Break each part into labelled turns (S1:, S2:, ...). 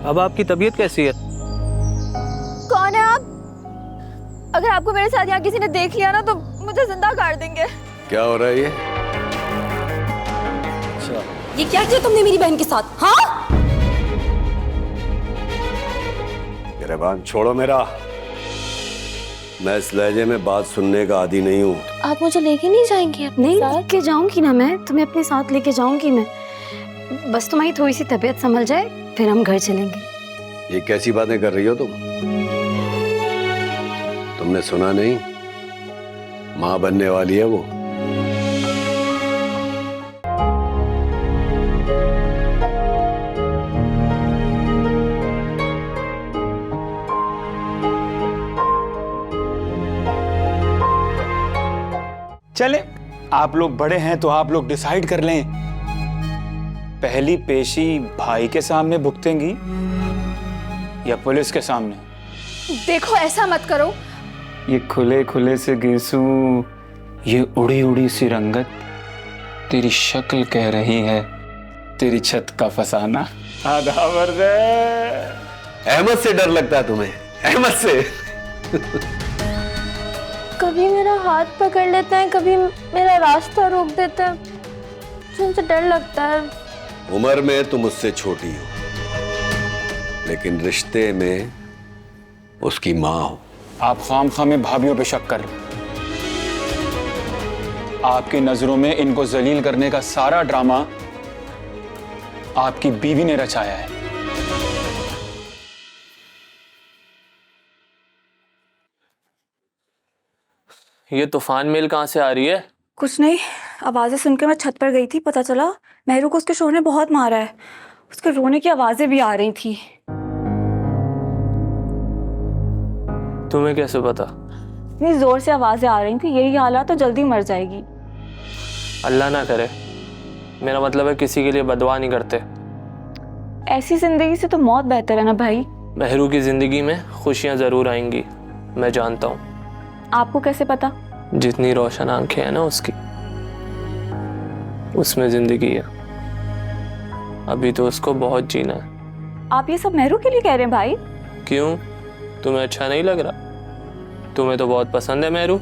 S1: अब आपकी तबीयत कैसी है?
S2: कौन है आप? अगर आपको मेरे साथ यहाँ किसी ने देख लिया ना तो मुझे जिंदा गाड़ देंगे।
S3: क्या हो रहा है ये?
S1: अच्छा,
S4: ये क्या किया तुमने मेरी बहन के साथ? हाँ,
S3: गिरबान छोड़ो मेरा। मैं इस लहजे में बात सुनने का आदी नहीं हूँ।
S2: आप मुझे लेके नहीं जाएंगे अपने
S5: नहीं
S2: साथ?
S5: लेके जाऊंगी ना, मैं तुम्हें अपने साथ लेके जाऊंगी मैं। बस तुम्हारी थोड़ी सी तबीयत संभल जाए फिर हम घर चलेंगे।
S3: ये कैसी बातें कर रही हो तुम? तुमने सुना नहीं? माँ बनने वाली है वो।
S6: चले, आप लोग बड़े हैं तो आप लोग डिसाइड कर लें। पहली पेशी भाई के सामने भुगतेंगी या पुलिस के सामने?
S2: देखो ऐसा मत करो।
S6: ये खुले खुले से गेसू, ये उड़ी उड़ी सी रंगत, तेरी शक्ल कह रही है तेरी छत का फसाना आधा वर्द है।
S3: अहमद से डर लगता है तुम्हें? अहमद से?
S2: कभी मेरा हाथ पकड़ लेते हैं, कभी मेरा रास्ता रोक देते हैं, मुझे उनसे डर लगता है।
S3: उम्र में तुम उससे छोटी हो, लेकिन रिश्ते में उसकी माँ हो।
S6: आप खामखा में भाभीयों पे शक कर रहे हैं। आपकी नजरों में इनको जलील करने का सारा ड्रामा आपकी बीवी ने रचाया है।
S1: ये तूफान मेल कहाँ से आ रही है?
S5: कुछ नहीं, आवाजें सुनकर मैं छत पर गई थी, पता चला मेहरू को उसके शोर ने बहुत मारा है। उसके रोने की आवाजें भी आ रही थी।
S1: तुम्हें कैसे पता?
S5: इतनी जोर से आवाजें आ रही थी, यही हालात तो जल्दी मर जाएगी।
S1: अल्लाह ना करे, मेरा मतलब है किसी के लिए बदुआ नहीं करते।
S5: ऐसी जिंदगी से तो मौत बेहतर है ना भाई।
S1: मेहरू की जिंदगी में खुशियां जरूर आएंगी, मैं जानता हूँ।
S5: आपको कैसे पता?
S1: जितनी रोशन आंखें हैं ना उसकी, उसमें जिंदगी है। अभी तो उसको बहुत जीना है।
S5: आप ये सब मेहरू के लिए कह रहे हैं भाई?
S1: क्यों, तुम्हें अच्छा नहीं लग रहा? तुम्हें तो बहुत पसंद है मेहरू।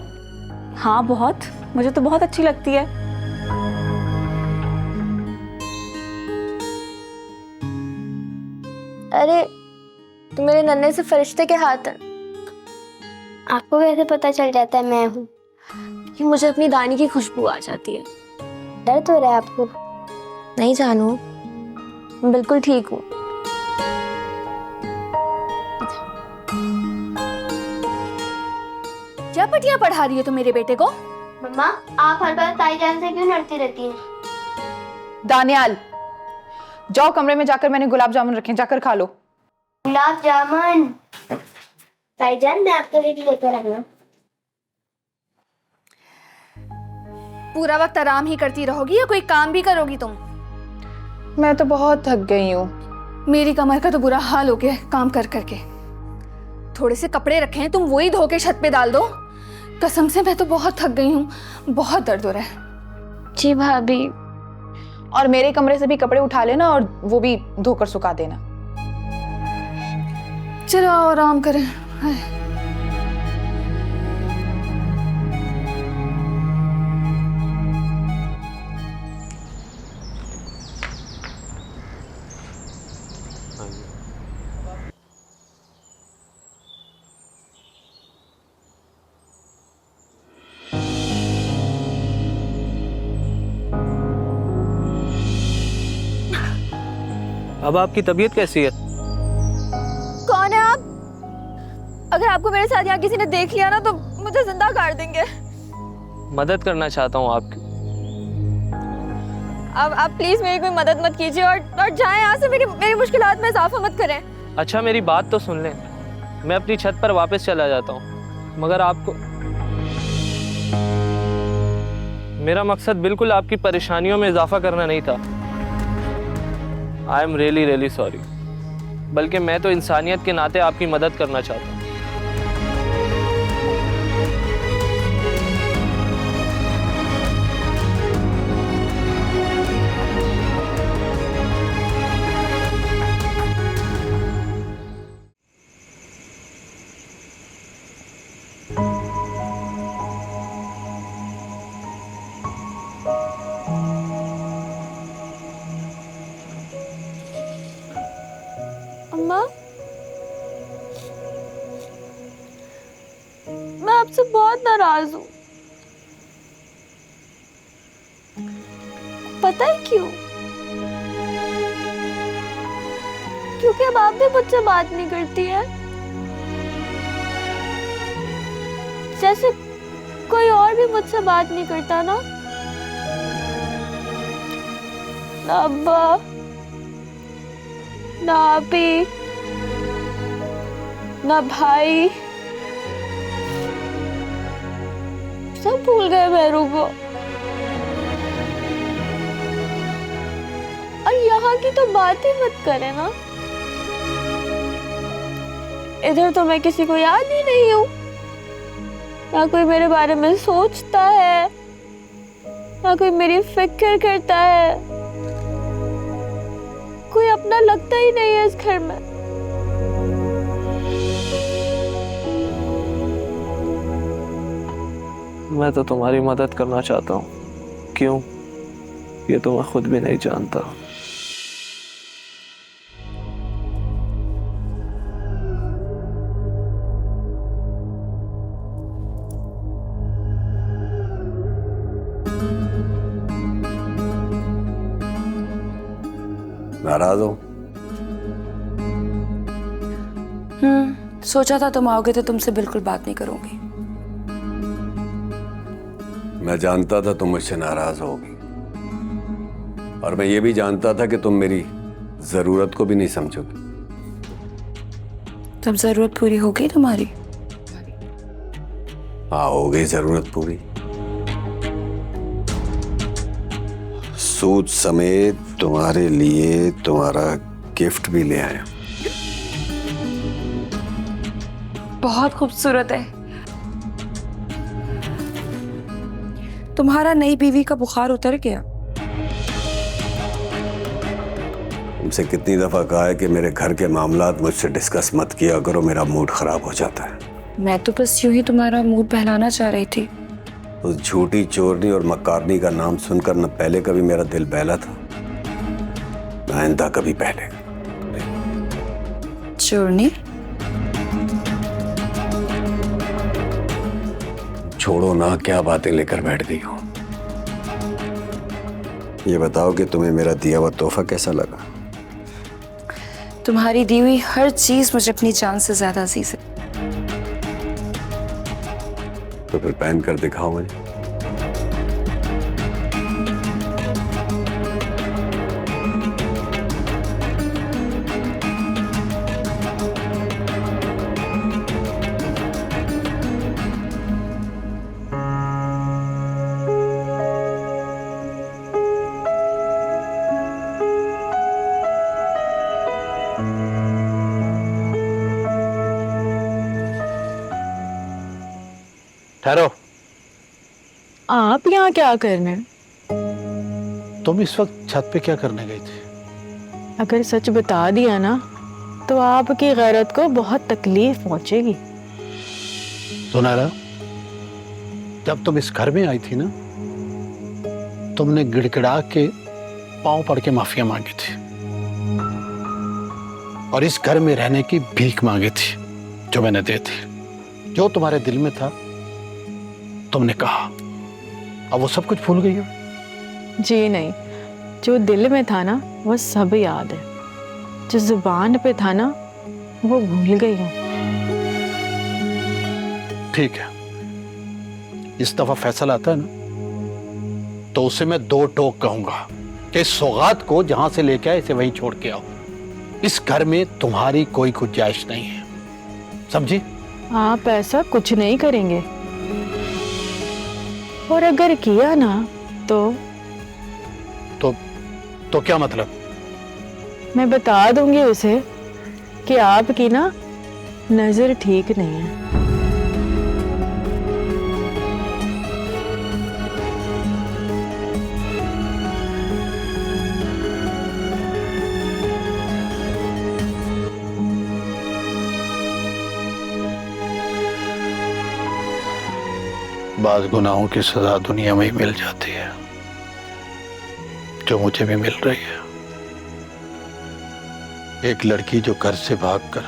S5: हाँ बहुत, मुझे तो बहुत अच्छी लगती है।
S2: अरे तुम मेरे नन्हे से फरिश्ते के हाथ हैं।
S7: आपको कैसे पता चल जाता है मैं हूँ?
S2: कि मुझे अपनी दानी की खुशबू आ जाती है।
S7: डर तो रहा है आपको?
S2: नहीं जानू, मैं बिल्कुल ठीक हूँ। क्या पटिया पढ़ा रही है तुम मेरे बेटे को?
S7: मम्मा, आप हर बार ताईजान से क्यों लड़ती रहती हैं?
S8: दानियाल, जाओ कमरे में जाकर मैंने गुलाब जामुन रखे, जाकर खा लो।
S7: गुलाब जामुन? ताईजान मैं आपके लिए भी लेकर आऊंगा।
S2: पूरा वक्त आराम ही करती रहोगी या कोई काम भी करोगी तुम?
S8: मैं तो बहुत थक गई हूँ।
S2: मेरी कमर का तो बुरा हाल हो गया है काम कर करके। थोड़े से कपड़े रखे हैं, तुम वही धो के छत पे डाल दो। कसम से मैं तो बहुत थक गई हूँ, बहुत दर्द हो रहा है।
S7: जी भाभी।
S8: और मेरे कमरे से भी कपड़े उठा लेना और वो भी धोकर सुखा देना।
S2: चलो आओ आराम करें। हाय।
S1: अब आपकी तबीयत कैसी है?
S2: कौन है आप? अगर आपको मेरे साथ यहाँ किसी ने देख लिया ना तो मुझे जिंदा गाड़ देंगे।
S1: मदद करना चाहता हूँ आपकी।
S2: अब आप प्लीज मेरी कोई मदद मत कीजिए और जाएं यहाँ से। मेरी मुश्किलात में इजाफा मत करें।
S1: अच्छा मेरी बात तो सुन लें, मैं अपनी छत पर वापस चला जाता हूँ, मगर आपको, मेरा मकसद बिल्कुल आपकी परेशानियों में इजाफा करना नहीं था। I am really really sorry. बल्कि मैं तो इंसानियत के नाते आपकी मदद करना चाहता हूँ।
S5: आपसे बहुत नाराज हूँ। पता है क्यों? क्योंकि अब आप भी मुझसे बात नहीं करती है, जैसे कोई और भी मुझसे बात नहीं करता ना। ना अब्बा, ना आपी, ना भाई, सब भूल गए मेरू को। और यहाँ की तो बात ही मत करे ना। इधर तो मैं किसी को याद ही नहीं हूँ, ना कोई मेरे बारे में सोचता है, ना कोई मेरी फिक्र करता है, कोई अपना लगता ही नहीं है इस घर में।
S1: मैं तो तुम्हारी मदद करना चाहता हूँ, क्यों ये तो मैं खुद भी नहीं जानता।
S3: नाराज हो?
S4: सोचा था तुम आओगे तो तुमसे बिल्कुल बात नहीं करूंगी।
S3: मैं जानता था तुम मुझसे नाराज होगी, और मैं ये भी जानता था कि तुम मेरी जरूरत को भी नहीं समझोगी।
S4: तब जरूरत पूरी हो गई तुम्हारी?
S3: हाँ, हो गई जरूरत पूरी। सूट समेत तुम्हारे लिए तुम्हारा गिफ्ट भी ले आया।
S4: बहुत खूबसूरत है। तुम्हारा नई बीवी का बुखार उतर गया?
S3: तुमसे कितनी दफा कहा है कि मेरे घर के मामलात मुझसे डिस्कस मत किया करो, मेरा मूड खराब हो जाता है।
S4: मैं तो बस यूं ही तुम्हारा मूड बहलाना चाह रही थी।
S3: उस झूठी चोरनी और मक्कारनी का नाम सुनकर न पहले कभी मेरा दिल बहला था, न आइंदा कभी पहले।
S4: चोरनी?
S3: छोड़ो ना, क्या बातें लेकर बैठ गई हो। ये बताओ कि तुम्हें मेरा दिया हुआ तोहफा कैसा लगा?
S4: तुम्हारी दी हुई हर चीज मुझे अपनी जान से ज्यादा अजीज है।
S3: तो फिर पहन कर दिखाओ मुझे।
S9: ठहरो।
S8: आप यहाँ क्या करने?
S9: तुम इस वक्त छत पे क्या करने गई थी?
S8: अगर सच बता दिया ना तो आपकी गैरत को बहुत तकलीफ पहुंचेगी।
S9: सुनहरा, जब तुम इस घर में आई थी ना, तुमने गिड़गिड़ा के पांव पड़ के माफिया मांगी थी और इस घर में रहने की भीख मांगी थी, जो मैंने दी थी। जो तुम्हारे दिल में था तुमने कहा। अब वो सब कुछ भूल गई हो?
S8: जी नहीं, जो दिल में था ना वो सब याद है, जो जुबान पे था ना वो भूल गई हूँ।
S9: ठीक है, इस दफा फैसला आता है ना तो उसे मैं दो टोक कहूंगा कि इस सौगात को जहां से लेके आए इसे वहीं छोड़ के आओ। इस घर में तुम्हारी कोई गुंजाइश नहीं है, समझी?
S8: आप ऐसा कुछ नहीं करेंगे, और अगर किया ना तो
S9: क्या मतलब?
S8: मैं बता दूंगी उसे कि आपकी ना नजर ठीक नहीं है।
S9: बाज़ गुनाहों की सजा दुनिया में ही मिल जाती है, जो मुझे भी मिल रही है। एक लड़की जो घर से भागकर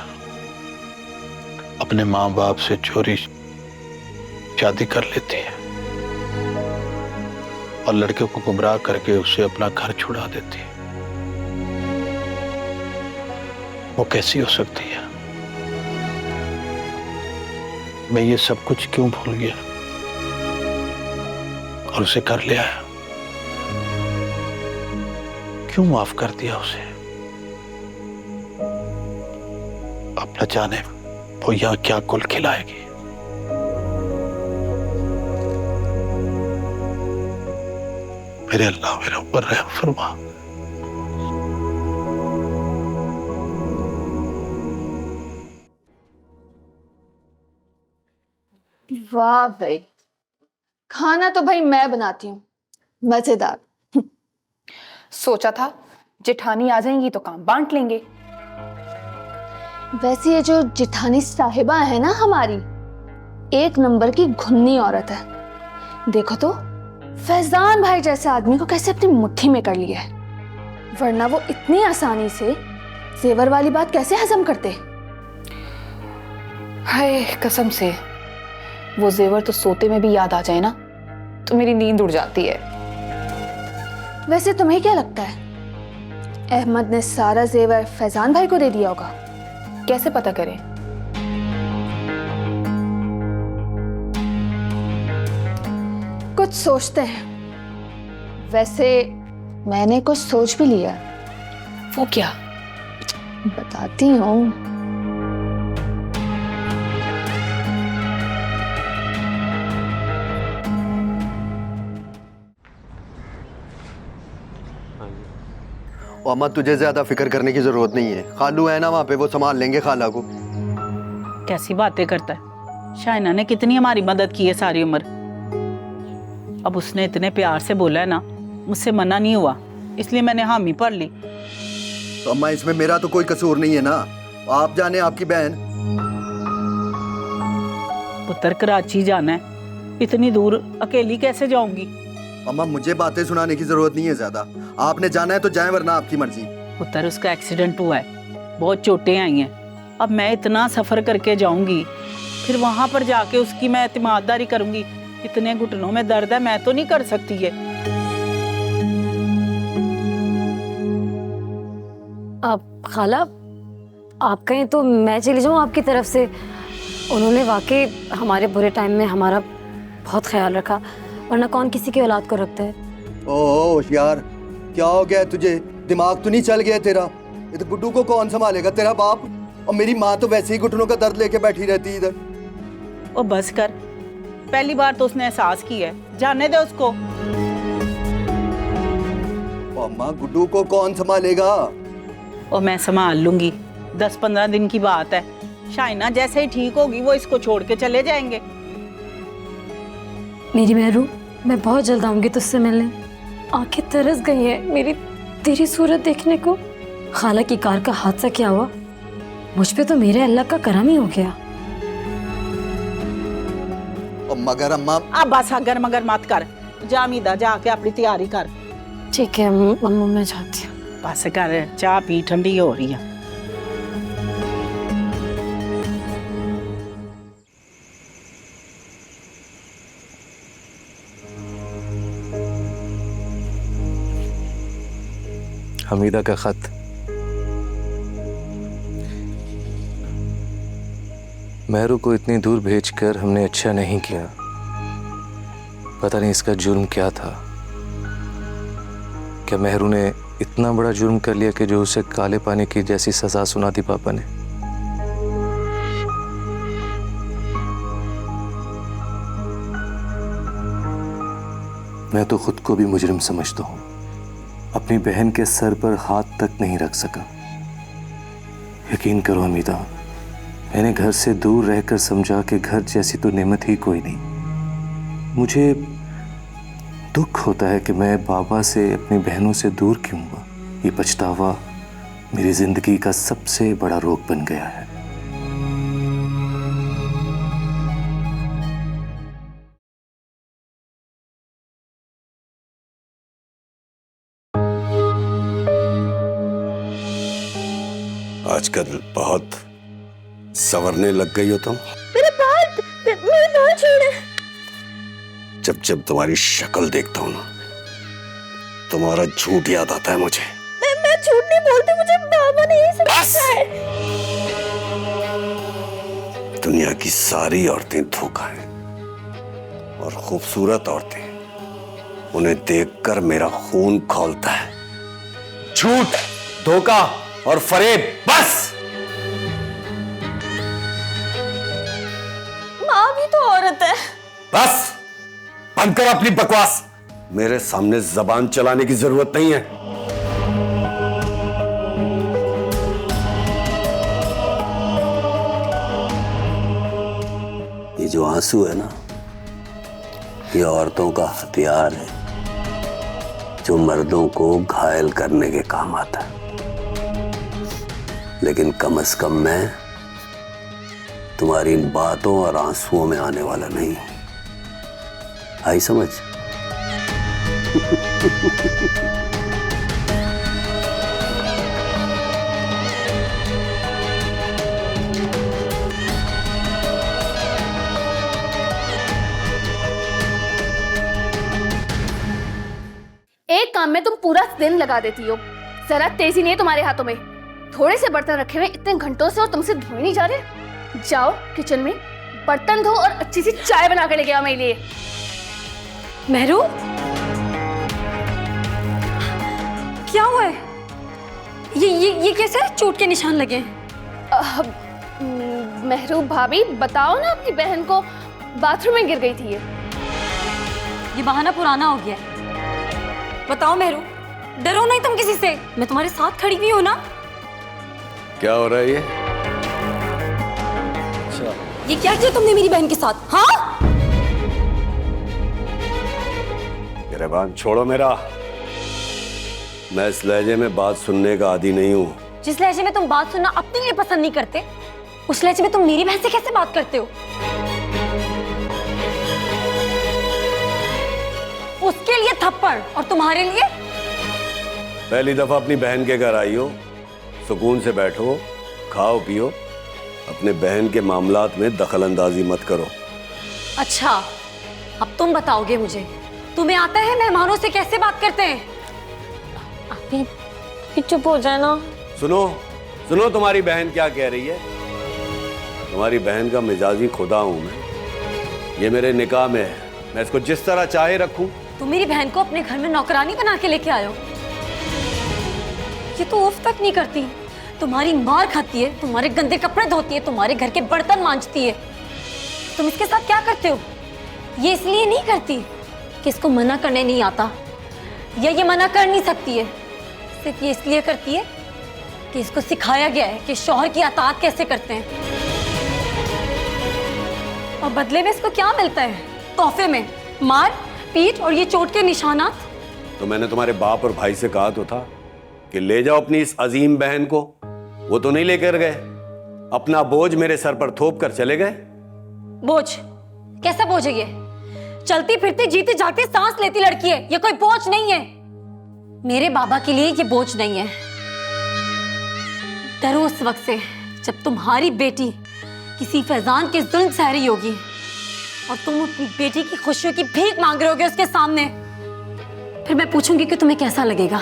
S9: अपने माँ बाप से चोरी शादी कर लेती है और लड़के को गुमराह करके उसे अपना घर छुड़ा देती है। वो कैसी हो सकती है? मैं ये सब कुछ क्यों भूल गया और उसे कर लिया? क्यों माफ कर दिया उसे? अब न जाने वो यहां क्या गुल खिलाएगी। मेरे अल्लाह मेरे ऊपर रहम फरमा।
S2: वाह भाई, खाना तो भाई मैं बनाती हूँ, मजेदार।
S10: सोचा था जेठानी आ जाएंगी तो काम बांट लेंगे।
S2: वैसे ये जो जिठानी साहिबा है ना हमारी, एक नंबर की घुन्नी औरत है। देखो तो फैजान भाई जैसे आदमी को कैसे अपनी मुट्ठी में कर लिया है, वरना वो इतनी आसानी से जेवर वाली बात कैसे हजम करते।
S10: हाय कसम से, वो जेवर तो सोते में भी याद आ जाए ना तो मेरी नींद उड़ जाती है।
S2: वैसे तुम्हें क्या लगता है, अहमद ने सारा जेवर फैजान भाई को दे दिया होगा?
S10: कैसे पता करें?
S2: कुछ सोचते हैं। वैसे मैंने कुछ सोच भी लिया।
S10: वो क्या?
S2: बताती हूँ।
S11: अम्मा तुझे ज्यादा फिक्र करने की जरूरत नहीं है, खालू है ना वहाँ पे, वो संभाल लेंगे खाला को।
S12: कैसी बातें करता है? शाइना ने कितनी हमारी मदद की है सारी उम्र। अब उसने इतने प्यार से बोला है ना, मुझसे मना नहीं हुआ, इसलिए मैंने हामी भर ली।
S11: तो अम्मा इसमें मेरा तो कोई कसूर नहीं है ना, आप जाने आपकी बहन।
S12: पुत्र कराची जाना है, इतनी दूर अकेली कैसे जाऊंगी?
S11: अम्मा मुझे बातें सुनाने की जरूरत नहीं है ज्यादा, आपने जाना है तो जाए वरना आपकी मर्जी।
S12: पुत्र उसका एक्सीडेंट हुआ है, बहुत चोटें आई हैं। अब मैं इतना सफर करके जाऊंगी, फिर वहां पर जाके उसकी मैं एतमाददारी करूंगी? इतने घुटनों में दर्द है, मैं तो नहीं कर सकती है।
S5: आप खाला, आप कहें तो मैं चली जाऊं आपकी तरफ से। उन्होंने वाकई हमारे बुरे टाइम में हमारा बहुत ख्याल रखा, वरना कौन किसी की औलाद को रखता है।
S11: ओह होशियार, क्या हो गया तुझे? दिमाग तो नहीं चल गया तेरा? ये तो गुड्डू को कौन संभालेगा, तेरा बाप? और मेरी माँ तो वैसे ही घुटनों का दर्द लेके बैठी रहती इधर।
S12: ओ बस कर, पहली बार तो उसने एहसास किया है, जाने दे उसको।
S11: अम्मा गुड्डू को कौन संभालेगा?
S12: और मैं संभाल लूंगी, 10-15 दिन की बात है। शाइना जैसे ही ठीक होगी वो इसको छोड़ के चले जाएंगे।
S5: मेरी मेहरू, मैं बहुत जल्द आऊंगी तुझसे मिलने। आंखें तरस गई हैं मेरी तेरी सूरत देखने को। खाला की कार का हादसा क्या हुआ, मुझ पे तो मेरे अल्लाह का करम ही हो गया।
S11: मगर अम्मा,
S12: अब बस अगर मगर मत कर, जामीदा जाके अपनी तैयारी कर।
S5: ठीक है मम्मा, मैं जाती हूँ।
S12: बस कर, चाह पी, ठंडी हो रही है।
S1: हमीदा का खत। मेहरू को इतनी दूर भेजकर हमने अच्छा नहीं किया। पता नहीं इसका जुर्म क्या था। क्या मेहरू ने इतना बड़ा जुर्म कर लिया कि जो उसे काले पानी की जैसी सजा सुना दी पापा ने? मैं तो खुद को भी मुजरिम समझता हूँ। अपनी बहन के सर पर हाथ तक नहीं रख सका। यकीन करो हमीदा, मैंने घर से दूर रहकर समझा कि घर जैसी तो नेमत ही कोई नहीं। मुझे दुख होता है कि मैं बाबा से, अपनी बहनों से दूर क्यों हुआ। ये पछतावा मेरी जिंदगी का सबसे बड़ा रोग बन गया है।
S3: आजकल बहुत संवरने लग गई हो तुम।
S5: मेरे बाल छोड़े।
S3: जब जब तुम्हारी शक्ल देखता हूं ना, तुम्हारा झूठ याद आता है मुझे।
S2: मैं झूठ नहीं बोलती, मुझे बाबा ने यही सिखाया है।
S3: दुनिया की सारी औरतें धोखा हैं, और खूबसूरत औरतें, उन्हें देखकर मेरा खून खौलता है। झूठ, धोखा और फरेब, बस।
S2: माँ भी तो औरत है।
S3: बस बंद कर अपनी बकवास। मेरे सामने जबान चलाने की जरूरत नहीं है। ये जो आंसू है ना, ये औरतों का हथियार है जो मर्दों को घायल करने के काम आता है। लेकिन कम से कम मैं तुम्हारी इन बातों और आंसुओं में आने वाला नहीं। आई समझ?
S2: एक काम में तुम पूरा दिन लगा देती हो, जरा तेजी नहीं है तुम्हारे हाथों में। थोड़े से बर्तन रखे हुए इतने घंटों से और तुमसे धोए नहीं जा रहे। जाओ किचन में बर्तन धो और अच्छी सी चाय बना के लेके आओ मेरे लिए।
S5: मेहरू, क्या हुआ है? ये कैसे चोट के निशान लगे हैं?
S2: मेहरू भाभी, बताओ ना अपनी बहन को, बाथरूम में गिर गई थी
S5: ये बहाना पुराना हो गया है। बताओ मेहरू, डरो नहीं तुम किसी से, मैं तुम्हारे साथ खड़ी हुई हूं ना।
S3: क्या हो रहा है ये?
S5: ये क्या किया तुमने मेरी बहन के साथ? हाँ,
S3: गिरबान छोड़ो मेरा। मैं इस लहजे में बात सुनने का आदी नहीं हूँ।
S5: जिस लहजे में तुम बात सुनना अपने लिए पसंद नहीं करते, उस लहजे में तुम मेरी बहन से कैसे बात करते हो? उसके लिए थप्पड़ और तुम्हारे लिए?
S3: पहली दफा अपनी बहन के घर आई हो, सुकून से बैठो, खाओ पियो, अपने बहन के मामलात में दखल अंदाजी मत करो।
S5: अच्छा, अब तुम बताओगे मुझे, तुम्हें आता है मेहमानों से कैसे बात करते हैं? अभी चुप हो जाए ना।
S3: सुनो सुनो, तुम्हारी बहन क्या कह रही है। तुम्हारी बहन का मिजाजी खुदा हूं मैं। ये मेरे निकाह में है, मैं इसको जिस तरह चाहे रखूं।
S5: तुम मेरी बहन को अपने घर में नौकरानी बना के लेके आए हो। ये तो उफ तक नहीं करती, तुम्हारी मार खाती है, तुम्हारे गंदे कपड़े धोती है, तुम्हारे घर के बर्तन मांजती है। तुम इसके साथ क्या करते हो? ये इसलिए नहीं करती कि इसको मना करने नहीं आता, या ये मना कर नहीं सकती है। सिर्फ ये इसलिए करती है कि इसको सिखाया गया है कि शौहर की अताअत कैसे करते हैं। और बदले में इसको क्या मिलता है? तोहफे में मार पीट और ये चोट के निशानात।
S3: तो मैंने तुम्हारे बाप और भाई से कहा तो था कि ले जाओ अपनी इस अजीम बहन को, वो तो नहीं लेकर गए। अपना बोझ मेरे सर पर थोप कर चले गए।
S5: बोझ? कैसा बोझ है ये? चलती फिरती जीती जागती सांस लेती लड़की है, ये कोई बोझ नहीं है। मेरे बाबा के लिए ये बोझ नहीं है। डरो उस वक्त से जब तुम्हारी बेटी किसी फैजान के जुल्म सह रही होगी और तुम अपनी बेटी की खुशियों की भीख मांग रहे होगे उसके सामने। फिर मैं पूछूंगी कि तुम्हें कैसा लगेगा।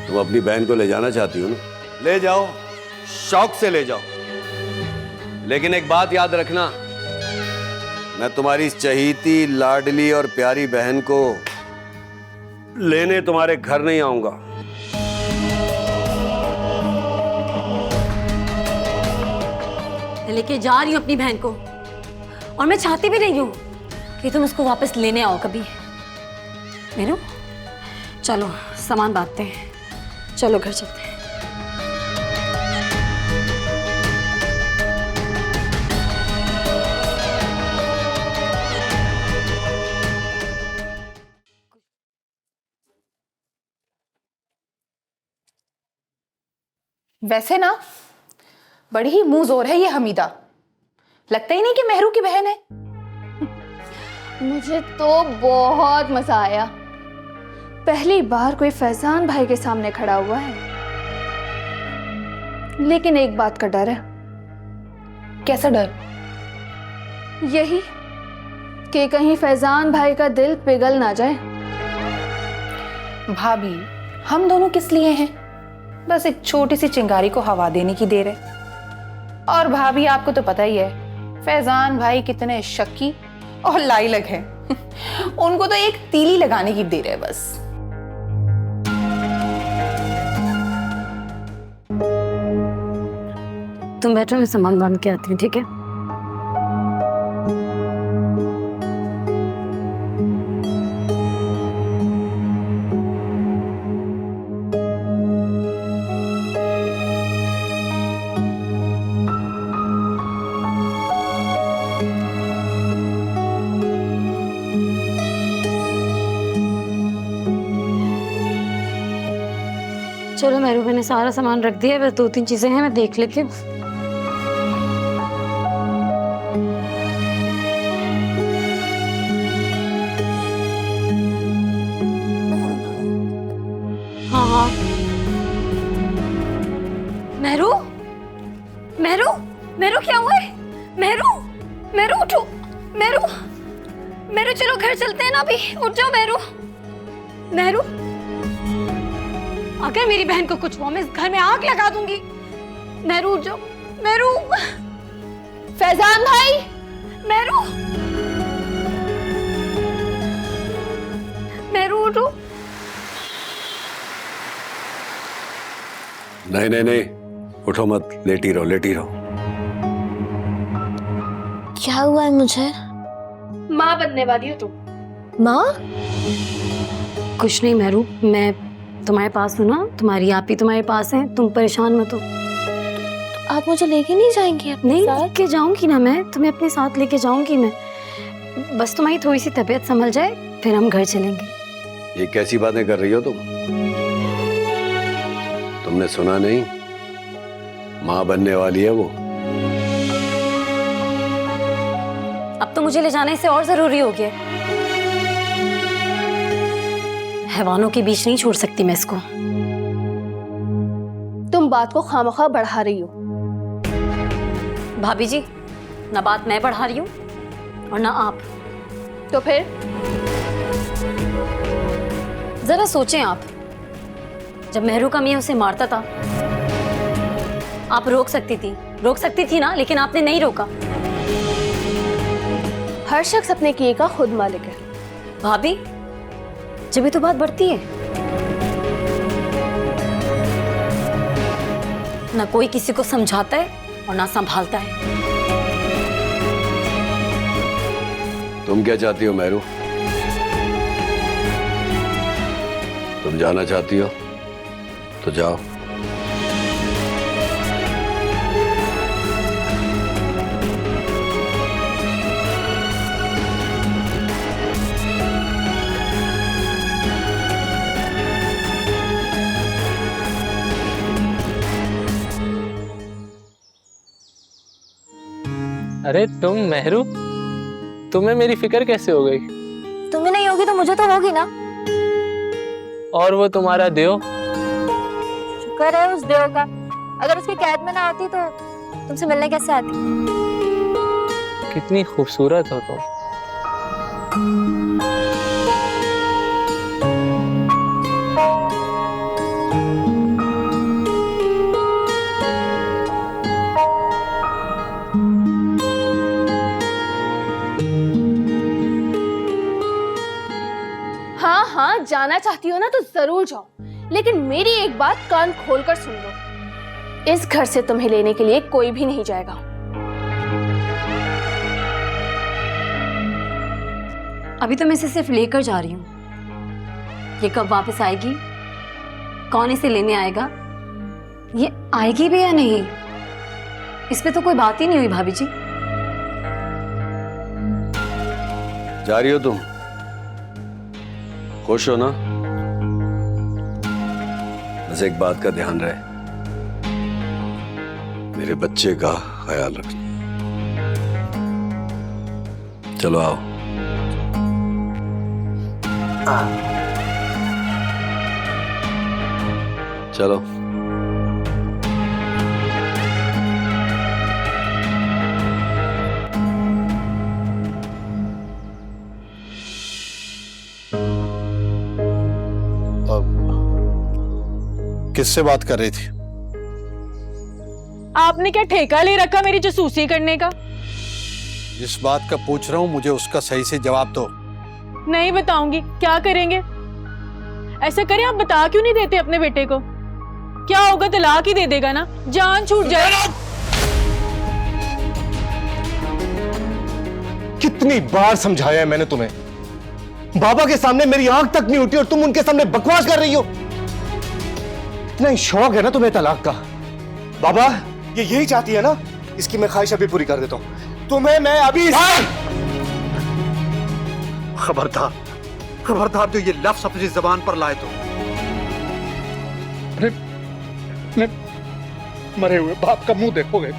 S3: तुम अपनी बहन को ले जाना चाहती हो ना, ले जाओ, शौक से ले जाओ। लेकिन एक बात याद रखना, मैं तुम्हारी इस चहीती लाडली और प्यारी बहन को लेने तुम्हारे घर नहीं आऊंगा।
S5: लेके जा रही हूं अपनी बहन को, और मैं चाहती भी नहीं हूं कि तुम उसको वापस लेने आओ कभी। मेनू, चलो सामान बांटते हैं, चलो घर चलते हैं।
S10: वैसे ना बड़ी ही मुंह जोर है ये हमीदा, लगता ही नहीं कि मेहरू की बहन है।
S2: मुझे तो बहुत मजा आया, पहली बार कोई फैजान भाई के सामने खड़ा हुआ है। लेकिन एक बात का डर है।
S10: कैसा डर?
S2: यही कि कहीं फैजान भाई का दिल पिघल ना जाए।
S10: भाभी, हम दोनों किस लिए हैं? बस एक छोटी सी चिंगारी को हवा देने की देर है। और भाभी, आपको तो पता ही है फैजान भाई कितने शक्की और लाइलग हैं। उनको तो एक तीली लगाने की देर है बस।
S5: तुम बैठो, मैं सामान बांध के आती हूँ, ठीक है? चलो मेरू, मैंने सारा सामान रख दिया, बस 2-3 चीजें हैं, मैं देख लेती हूँ। हाँ हाँ। मेरू, मेरू, मेरू क्या हुआ है? मेरू, मेरू उठो, मेरू, मेरू चलो घर चलते हैं ना अभी, उठ जाओ मेरू। मेरू, अगर मेरी बहन को कुछ हुआ मैं इस घर में आग लगा दूंगी। मेरू उठ जाओ, मेरू।
S2: फैजान भाई,
S5: मेरू, मेरू उठो।
S3: नहीं नहीं नहीं, उठो मत, लेटी रहो लेटी रहो।
S7: क्या हुआ है मुझे?
S2: माँ बनने वाली हो तुम।
S7: माँ?
S5: कुछ नहीं मेरू, मैं तुम्हारे पास हूँ ना, तुम्हारी आप ही तुम्हारे पास है, तुम परेशान मत हो।
S7: आप मुझे लेके नहीं जाएंगे अपने
S5: नहीं,
S7: साथ?
S5: लेके जाऊंगी ना, मैं तुम्हें अपने साथ लेके जाऊंगी मैं। बस तुम्हारी थोड़ी सी तबीयत संभल जाए, फिर हम घर चलेंगे।
S3: ये कैसी बातें कर रही हो तुम? तुमने सुना नहीं, माँ बनने वाली है वो।
S5: अब तो मुझे ले जाना इससे और जरूरी हो गया। हैवानों के बीच नहीं छोड़ सकती मैं इसको।
S2: तुम बात को खामखा बढ़ा रही हो।
S5: भाभी जी, ना बात मैं बढ़ा रही हूँ और ना आप।
S2: तो फिर
S5: जरा सोचें आप, जब मेहरू का मियां उसे मारता था, आप रोक सकती थी ना, लेकिन आपने नहीं रोका।
S2: हर शख्स अपने किए का खुद मालिक है।
S5: भाभी, जब भी तो बात बढ़ती है। ना कोई किसी को समझाता है और ना संभालता है।
S3: तुम क्या चाहती हो मेहरू? तुम जाना चाहती हो तो जाओ।
S6: अरे तुम मेहरू, तुम्हें मेरी फिक्र कैसे हो गई?
S7: तुम्हें नहीं होगी तो मुझे तो होगी ना।
S6: और वो तुम्हारा देव?
S7: शुक्र है उस देव का, अगर उसकी कैद में ना होती तो तुमसे मिलने कैसे आती?
S6: कितनी खूबसूरत हो तुम।
S2: हाँ हाँ, जाना चाहती हो ना तो जरूर जाओ, लेकिन मेरी एक बात कान खोलकर सुन लो। इस घर से तुम्हें लेने के लिए कोई भी नहीं जाएगा।
S5: अभी तो मैं इसे सिर्फ लेकर जा रही हूँ। ये कब वापस आएगी, कौन इसे लेने आएगा, ये आएगी भी या नहीं, इस पे तो कोई बात ही नहीं हुई भाभी जी।
S3: जा रही हो तुम? खुश हो ना? बस एक बात का ध्यान रहे, मेरे बच्चे का ख्याल रखना। चलो आओ। चलो।
S9: किससे बात कर रही थी?
S8: आपने क्या ठेका ले रखा मेरी जासूसी करने का?
S9: जिस बात का पूछ रहा हूं मुझे उसका सही से जवाब दो।
S8: नहीं बताऊंगी। क्या करेंगे? ऐसा करें, आप बता क्यों नहीं देते अपने बेटे को? क्या होगा, तलाक ही दे देगा ना, जान छूट जाएगी।
S1: कितनी बार समझाया है मैंने तुम्हें, बाबा के सामने मेरी आंख तक नहीं उठी और तुम उनके सामने बकवास कर रही हो। नहीं, शौक है ना तुम्हें तलाक का? बाबा ये यही चाहती है ना, इसकी मैं ख्वाहिश अभी पूरी कर देता हूं। तुम्हें मैं अभी
S9: खबरदार, खबरदार जो ये लफ्ज अपनी जबान पर लाए तो। अरे मरे हुए बाप का मुंह देखोगे?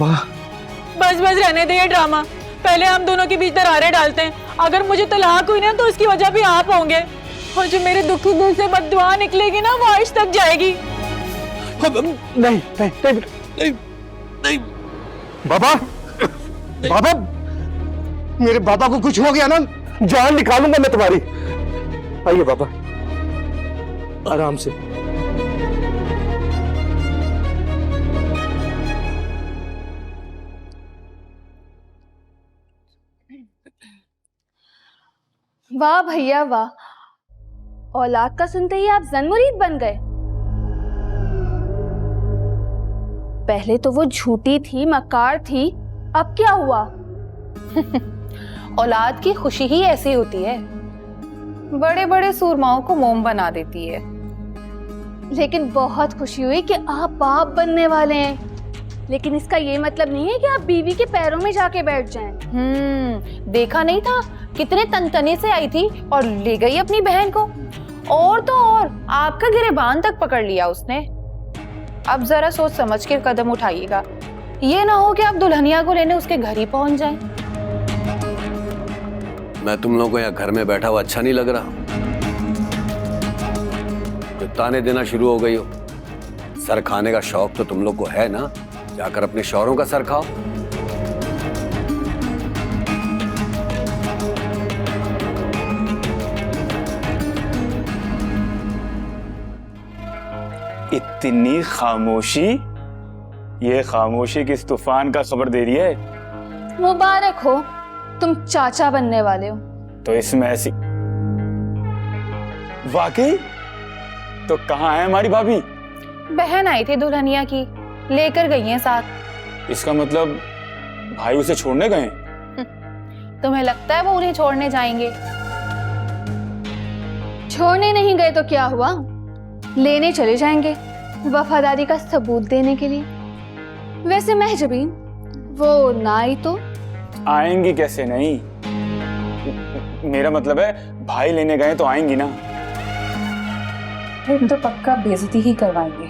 S8: बस बस रहने दे ये ड्रामा। पहले हम दोनों के बीच दरारें डालते हैं। अगर मुझे तलाक हुई ना तो इसकी वजह भी आप होंगे, और जो मेरे दुखी दिल से बद्दुआ निकलेगी ना वो आज तक जाएगी।
S1: नहीं नहीं नहीं नहीं, नहीं। बाबा, बाबा, मेरे बाबा को कुछ हो गया ना, जान निकालूंगा मैं तुम्हारी। आइए बाबा, आराम से।
S2: वाह भैया वाह, औलाद का सुनते ही आप जन मुरीद बन गए। पहले तो वो झूठी थी, मक्कार थी, अब क्या हुआ?
S10: औलाद की खुशी ही ऐसी होती है, बड़े बड़े सूरमाओं को मोम बना देती है।
S2: लेकिन बहुत खुशी हुई कि आप बाप बनने वाले हैं, लेकिन इसका ये मतलब नहीं है कि आप बीवी के पैरों में जाके बैठ जाएं।
S10: देखा नहीं था कितने तनतने से आई थी और ले गई अपनी बहन को, और तो और आपका गिरेबान तक पकड़ लिया उसने। अब जरा सोच समझ के कदम उठाइएगा, ये ना हो कि आप दुल्हनिया को लेने उसके घर ही पहुंच जाएं।
S3: मैं तुम लोगों को यहाँ घर में बैठा हुआ अच्छा नहीं लग रहा? जो ताने देना शुरू हो गई हो। सर खाने का शौक तो तुम लोग को है ना, जाकर अपने शौहरों का सर खाओ।
S6: इतनी खामोशी, ये खामोशी किस तूफान का खबर दे रही है?
S2: मुबारक हो, तुम चाचा बनने वाले हो।
S6: तो इसमें ऐसी वाकई? तो कहाँ है हमारी भाभी?
S10: बहन आई थी दुल्हनिया की, लेकर गई हैं साथ।
S6: इसका मतलब भाई उसे छोड़ने गए?
S10: तुम्हें लगता है वो उन्हें छोड़ने जाएंगे?
S2: छोड़ने नहीं गए तो क्या हुआ, लेने चले जाएंगे, वफादारी का सबूत देने के लिए। वैसे महजबीन, वो ना आई तो?
S6: आएंगी कैसे नहीं? मेरा मतलब है भाई लेने गए तो आएंगी ना।
S10: हम तो पक्का बेइज्जती ही करवाएंगे।